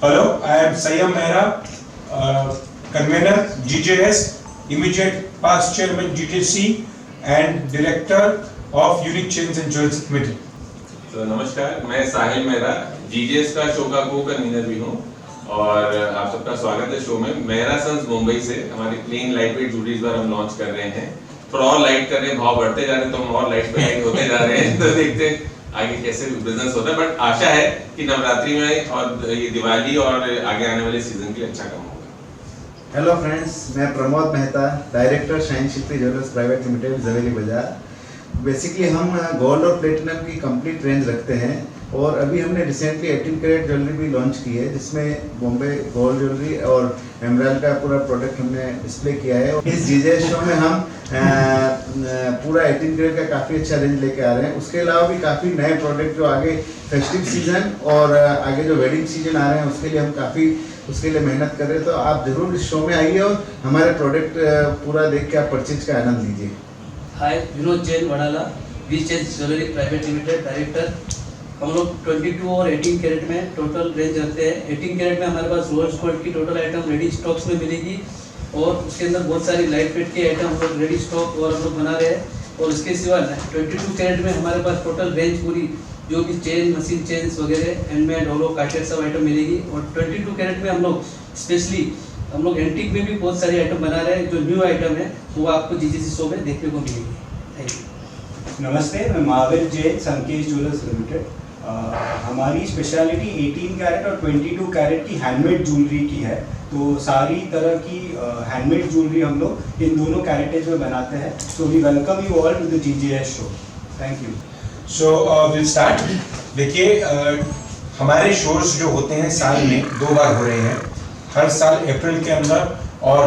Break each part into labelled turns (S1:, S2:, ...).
S1: Hello, I am Sayyam Mehra, convener GJS, immediate past chairman GJC and director of Unique Chains and Jewels Limited.
S2: तो नमस्कार, मैं साहिल मेहरा जीजेएस का show का को convener भी हूँ और आप सबका स्वागत है शो में। मेहरा सन्स मुंबई से हमारी प्लेन लाइट वेट जूलरी इस बार हम लॉन्च कर रहे हैं। थोड़ा और लाइट कर रहे हैं, भाव बढ़ते जा रहे हैं तो हम और लाइट पे लाइट होते जा रहे हैं, तो देखते हैं आगे कैसे बिजनेस होता है। बट आशा है कि नवरात्रि में और ये दिवाली और आगे आने वाले सीजन के लिए अच्छा काम होगा।
S3: हेलो फ्रेंड्स, मैं प्रमोद मेहता, डायरेक्टर शाइन शिल्पी ज्वेलर्स प्राइवेट लिमिटेड जवेली बाजार। बेसिकली हम गोल्ड और प्लेटिनम की कंप्लीट रेंज रखते हैं और अभी हमने रिसेंटली 18 कैरेट ज्वेलरी भी लॉन्च की है, जिसमें बॉम्बे गोल्ड ज्वेलरी और एमराल्ड का पूरा प्रोडक्ट हमने डिस्प्ले किया है। इस जीजेएस शो में हम पूरा 18 कैरेट का काफ़ी अच्छा रेंज लेके आ रहे हैं। उसके अलावा भी काफ़ी नए प्रोडक्ट जो आगे फेस्टिव सीजन और आगे जो वेडिंग सीजन आ रहे हैं उसके लिए हम काफ़ी उसके लिए मेहनत कर रहे हैं। तो आप ज़रूर इस शो में आइए और हमारे प्रोडक्ट पूरा देख के आप परचेज का आनंद लीजिए।
S4: Hi, Vinod Jain Wadala, we change jewellery private limited director. हम लोग 22 और 18 कैरेट में टोटल रेंज रखते हैं। 18 कैरेट में हमारे पास रोल्स गोल्ड की टोटल आइटम रेडी स्टॉक्स में मिलेगी और उसके अंदर बहुत सारी लाइट वेट के आइटम हम लोग रेडी स्टॉक और हम लोग बना रहे हैं। और इसके सिवा 22 कैरेट में हमारे पास टोटल रेंज पूरी जो भी चेन, मशीन चेन्स वगैरह, हैंडमेड, होलो, काटेड सब आइटम मिलेगी। और 22 कैरेट में हम लोग स्पेशली हम लोग एंटीक में भी बहुत सारे आइटम बना रहे हैं। जो न्यू आइटम है वो आपको जीजेसी शो में देखने को मिलेगी। Thank you.
S5: नमस्ते, मैं महावीर जैन, संकेश ज्वेलर्स लिमिटेड। हमारी स्पेशलिटी 18 कैरेट और 22 कैरेट की हैंडमेड ज्वेलरी की है। तो सारी तरह की हैंडमेड ज्वेलरी हम लोग इन दोनों कैरेटेज में बनाते हैं। So we welcome you all to the GJS show. Thank you.
S1: So we'll start. देखिए हमारे शोज जो होते हैं साल में 2 बार हो रहे हैं। हर साल अप्रैल के अंदर और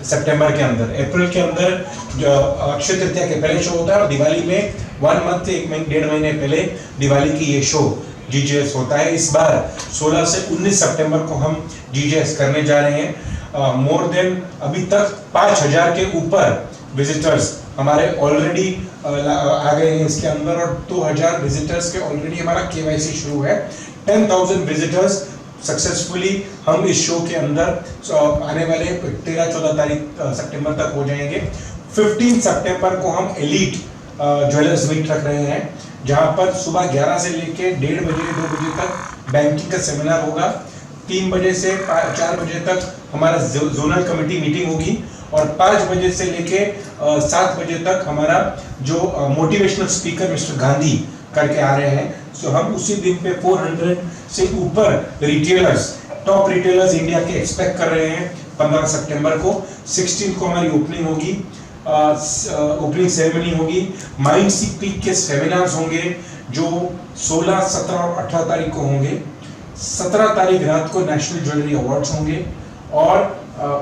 S1: सितंबर के अंदर। अप्रैल के अंदर जो अक्षय तृतीया के पहले शो होता है और दिवाली में 1 मंथ 1.5 महीने पहले दिवाली की ये शो जीजेएस होता है। इस बार 16 से 19 सितंबर को हम जीजेएस करने जा रहे हैं। मोर देन अभी तक 5000 के ऊपर विजिटर्स हमारे ऑलरेडी आ गए हैं इसके अंदर और 2000 विजिटर्स के ऑलरेडी हमारा केवाईसी शुरू है। 10,000 विजिटर्स सक्सेसफुली हम इस शो के अंदर आने वाले 13-14 तारीख सितंबर तक हो जाएंगे। 15 सितंबर को हम एलीट ज्वेलर्स मीट रख रहे हैं, जहां पर सुबह 11 से लेके 1:30 बजे 2 बजे तक बैंकिंग का सेमिनार होगा। 3 बजे से 4 बजे तक हमारा जोनल कमेटी मीटिंग होगी और 5 बजे से लेके 7 बजे तक हमारा जो मोटिवेशनल स्पीकर मिस्टर गांधी करके आ रहे हैं। सो हम उसी दिन पे 400 से ऊपर रिटेलर्स, टॉप रिटेलर्स इंडिया के एक्सपेक्ट कर रहे हैं। 15 सितंबर को 16 को हमारी ओपनिंग होगी, ओपनिंग सेरेमनी होगी। माइंड पीक के सेमिनार्स होंगे जो 16, 17 और 18 तारीख को होंगे। 17 तारीख रात को नेशनल ज्वेलरी अवार्ड्स होंगे और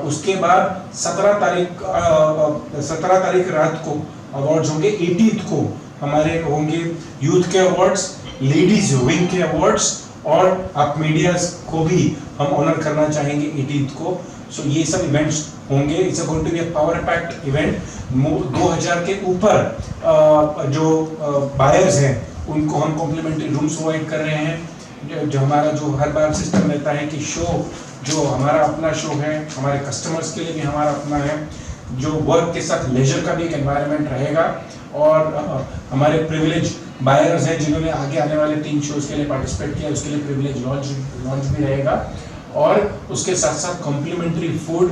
S1: उसके बाद 17 तारीख रात को अवार्ड्स होंगे। 18 को हमारे होंगे यूथ के अवार्ड्स, लेडीज विंग के अवार्ड्स और आप मीडिया को भी हम ऑनर करना चाहेंगे 18 को। सो ये सब इवेंट्स होंगे। It's going to be a power packed event. 2000 के ऊपर जो बायर्स हैं उनको हम कॉम्प्लीमेंट्री रूम्स प्रोवाइड कर रहे हैं। जो हमारा जो हर बार सिस्टम रहता है कि शो जो हमारा अपना शो है, हमारे कस्टमर्स के लिए भी हमारा अपना है, जो वर्क के साथ लेजर का भी एक एनवायरनमेंट रहेगा और हमारे प्रिविलेज बायर्स हैं जिन्होंने आगे आने वाले 3 शोज के लिए पार्टिसिपेट किया, उसके लिए प्रिविलेज लॉन्च भी रहेगा और उसके साथ साथ complimentary food,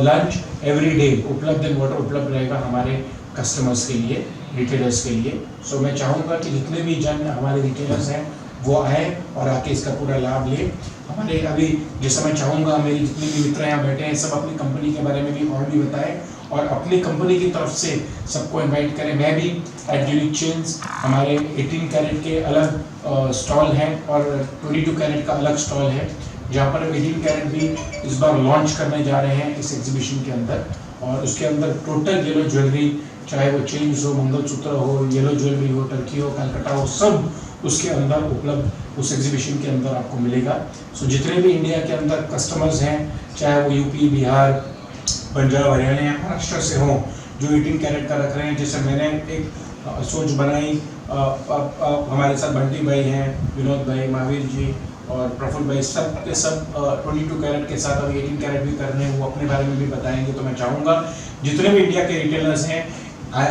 S1: lunch every day उपलब्ध एंड वाटर उपलब्ध रहेगा हमारे कस्टमर्स के लिए, रिटेलर्स के लिए। सो मैं चाहूँगा कि जितने भी जन हमारे रिटेलर्स हैं वो आए और आके इसका पूरा लाभ ले। हमारे अभी जैसा मैं चाहूँगा मेरी जितने भी मित्र यहाँ बैठे हैं सब अपनी कंपनी के बारे में भी और भी बताएं और अपनी कंपनी की तरफ से सबको इनवाइट करें। मैं भी एट यूनिक चेन्स हमारे 18 कैरेट के अलग स्टॉल हैं और 22 कैरेट का अलग स्टॉल है, जहाँ पर 18 कैरेट भी इस बार लॉन्च करने जा रहे हैं इस एग्जीबिशन के अंदर। और उसके अंदर टोटल येलो ज्वेलरी, चाहे वो चेन्स हो, मंगलसूत्र हो, येलो ज्वेलरी हो, टर्की हो, कलकत्ता हो, सब उसके अंदर उपलब्ध उस एग्जीबिशन के अंदर आपको मिलेगा। सो जितने भी इंडिया के अंदर कस्टमर्स हैं, चाहे वो यूपी, बिहार, पंजाब, हरियाणा या महाराष्ट्र से हों, जो 18 कैरेट का रख रहे हैं। जैसे मैंने एक सोच बनाई, हमारे साथ बंटी भाई हैं, विनोद भाई, महावीर जी और प्रफुल्ल भाई सब के सब 22 कैरेट के साथ अभी 18 कैरेट भी करने हैं, वो अपने बारे में भी बताएंगे। तो मैं चाहूँगा जितने भी इंडिया के रिटेलर्स हैं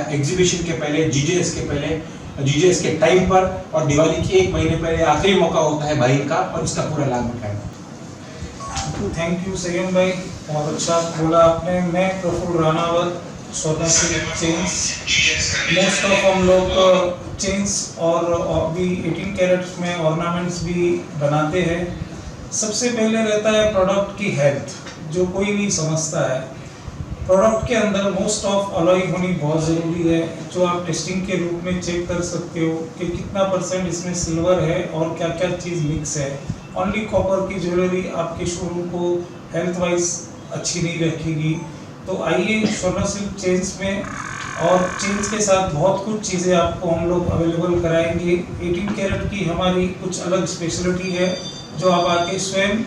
S1: एग्जीबिशन के पहले, जीजेएस के पहले, जीजेएस के टाइम पर और दिवाली के 1 महीने पहले आखिरी मौका होता है भाई का, और इसका पूरा लाभ उठाएंगे।
S6: थैंक यू सयम भाई, बहुत अच्छा बोला आपने। मैं प्रफुल्ल राणावत, सोना सिल्क चेन्स, मोस्ट ऑफ हम लोग चेन्स और भी 18 कैरेट्स में ऑर्नामेंट्स भी बनाते हैं। सबसे पहले रहता है प्रोडक्ट की हेल्थ, जो कोई नहीं समझता है। प्रोडक्ट के अंदर मोस्ट ऑफ अलॉय होनी बहुत ज़रूरी है, जो आप टेस्टिंग के रूप में चेक कर सकते हो कि कितना % इसमें सिल्वर है और क्या क्या चीज़ मिक्स है। ओनली कॉपर की ज्वेलरी आपके शोरूम को हेल्थ वाइज अच्छी नहीं रखेगी। तो आइए सोना सिल्क चेन्स में, और चेन्स के साथ बहुत कुछ चीज़ें आपको हम लोग अवेलेबल कराएंगे। 18 कैरेट की हमारी कुछ अलग स्पेशलिटी है, जो आप आके स्वयं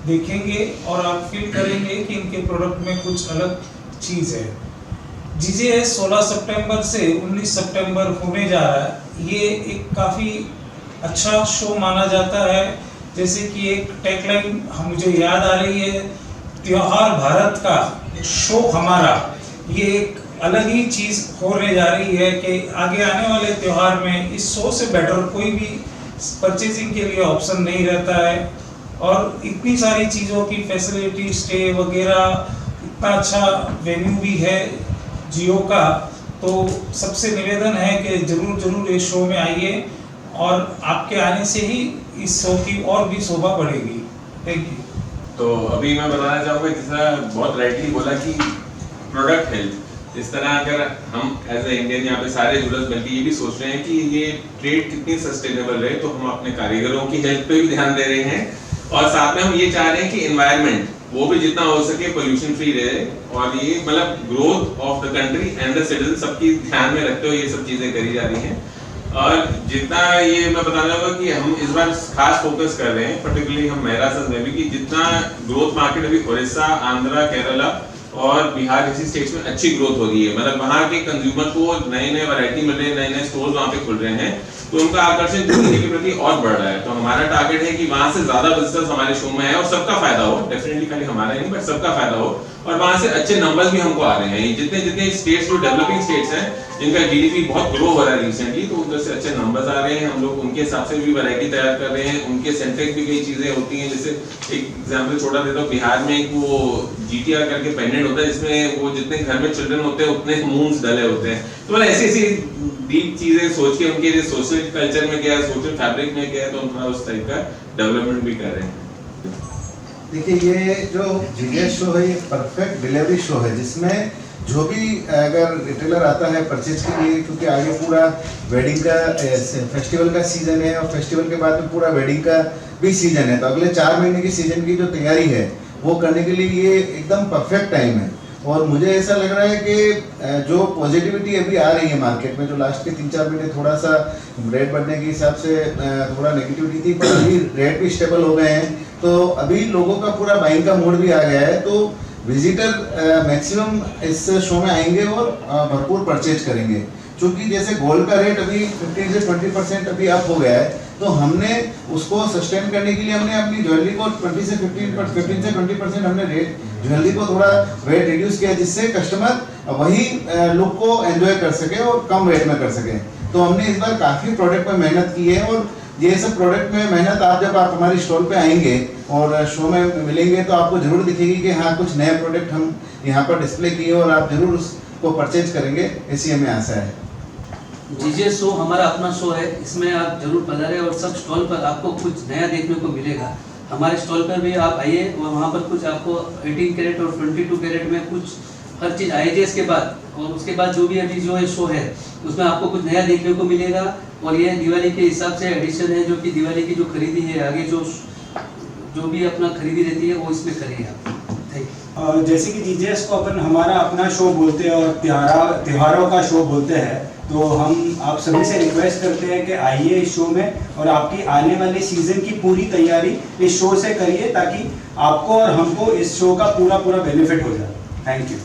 S6: देखेंगे और आप फील करेंगे कि इनके प्रोडक्ट में कुछ अलग चीज़ है। जीजेएस 16 सितंबर से 19 सितंबर होने जा रहा है। ये एक काफ़ी अच्छा शो माना जाता है। जैसे कि एक टैगलाइन मुझे याद आ रही है, त्योहार भारत का शो हमारा। ये एक अलग ही चीज़ होने जा रही है कि आगे आने वाले त्यौहार में इस शो से बेटर कोई भी परचेजिंग के लिए ऑप्शन नहीं रहता है। और इतनी सारी चीज़ों की फैसिलिटी, स्टे वगैरह, इतना अच्छा वेन्यू भी है जियो का। तो सबसे निवेदन है कि ज़रूर ये शो में आइए, और आपके आने से ही इस शो की और भी शोभा बढ़ेगी। Thank you.
S2: तो अभी मैं बताना चाहूँगा, जैसा बहुत राइटली बोला कि प्रोडक्ट हेल्थ, इस तरह अगर हम एज ए इंडियन यहाँ पे सारे ज्वेलर्स मिलकर ये भी सोच रहे हैं कि ये ट्रेड कितनी सस्टेनेबल रहे, तो हम अपने कारीगरों की हेल्थ पे भी ध्यान दे रहे हैं, और साथ में हम ये चाह रहे हैं कि एनवायरनमेंट वो भी जितना हो सके पोल्यूशन फ्री रहे, और ये मतलब growth of the country and the citizen सबकी ध्यान में रखते हुए ये सब चीज़ें करी जा रही हैं। और जितना ये मैं बताना चाहूँगा कि हम इस बार खास फोकस कर रहे हैं, पर्टिकुलरली हम मेहरा सन्स में भी, कि जितना ग्रोथ मार्केट अभी उड़ीसा, आंध्रा, केरला और बिहार जैसी स्टेट्स में अच्छी ग्रोथ हो रही है, मतलब वहाँ के कंज्यूमर को नए नए वैरायटी मिल रहे हैं, नए नए स्टोर्स वहाँ पे खुल रहे हैं, तो उनका आकर्षण ज्वेलरी के प्रति और बढ़ रहा है। तो हमारा टारगेट है कि वहाँ से ज्यादा विजिटर्स हमारे शो में आए और सबका फायदा हो, डेफिनेटली खाली हमारा नहीं बट सबका फायदा हो, और वहाँ से अच्छे नंबर्स भी हमको आ रहे हैं। जितने जितने स्टेट्स जो डेवलपिंग स्टेट्स हैं जिनका जीडीपी बहुत ग्रो हो रहा है रिसेंटली, तो उधर से अच्छे नंबर्स आ रहे हैं। हम लोग उनके हिसाब से भी वैरायटी तैयार कर रहे हैं, उनके सेंट्रिक भी कई चीजें होती हैं। जैसे एक एग्जांपल छोटा देता हूँ, बिहार में एक वो जीटीआर करके पेंडेंट होता है, जिसमें वो जितने घर में चिल्ड्रन होते हैं उतने मून्स डले होते हैं। तो मतलब ऐसी ऐसी डीप चीजें सोच के उनके सोशल कल्चर में क्या है, सोशल फैब्रिक में क्या है, तो हम थोड़ा उस टाइप का डेवलपमेंट भी कर रहे हैं।
S3: देखिए, ये जो जीजेएस शो है ये परफेक्ट डिलीवरी शो है, जिसमें जो भी अगर रिटेलर आता है परचेज के लिए, क्योंकि आगे पूरा वेडिंग का फेस्टिवल का सीजन है, और फेस्टिवल के बाद में पूरा वेडिंग का भी सीजन है, तो अगले 4 महीने की सीजन की जो तैयारी है वो करने के लिए ये एकदम परफेक्ट टाइम है। और मुझे ऐसा लग रहा है कि जो पॉजिटिविटी अभी आ रही है मार्केट में, जो लास्ट के 3-4 महीने थोड़ा सा रेट बढ़ने के हिसाब से थोड़ा नेगेटिविटी थी, पर अभी रेट भी स्टेबल हो गए हैं, तो अभी लोगों का पूरा बाइंग का मूड भी आ गया है। तो विजिटर मैक्सिमम इस शो में आएंगे और भरपूर परचेज करेंगे। क्योंकि जैसे गोल्ड का रेट अभी 15 से 20% अभी अप हो गया है, तो हमने उसको सस्टेन करने के लिए हमने अपनी ज्वेलरी को 15 से 20% हमने रेट ज्वेलरी को थोड़ा वेट रिड्यूस किया, जिससे कस्टमर वही लुक को एंजॉय कर सके और कम वेट में कर सके। तो हमने इस बार काफ़ी प्रोडक्ट पर मेहनत की है, और ये सब प्रोडक्ट में मेहनत जब आप हमारी स्टॉल पे आएंगे और शो में मिलेंगे, तो आपको जरूर दिखेगी कि हाँ, कुछ नए प्रोडक्ट हम यहाँ पर डिस्प्ले किए और आप जरूर उसको परचेज करेंगे, ऐसी हमें आशा है।
S4: जीजेएस शो हमारा अपना शो है, इसमें आप जरूर पधारें और सब स्टॉल पर आपको कुछ नया देखने को मिलेगा। हमारे स्टॉल पर भी आप आइए और वहाँ पर कुछ आपको 18 कैरेट और 22 कैरेट में कुछ हर चीज़ आईजेएस के बाद और उसके बाद जो भी अभी जो शो है उसमें आपको कुछ नया देखने को मिलेगा। और ये दिवाली के हिसाब से एडिशन है, जो कि दिवाली की जो खरीदी है, आगे जो भी अपना खरीदी रहती है वो इसमें करिए आप।
S5: जैसे कि जीजेएस को अपन हमारा अपना शो बोलते हैं और त्योहारों का शो बोलते हैं, तो हम आप सभी से रिक्वेस्ट करते हैं कि आइए इस शो में और आपकी आने वाले सीजन की पूरी तैयारी इस शो से करिए, ताकि आपको और हमको इस शो का पूरा बेनिफिट हो जाए। Thank you.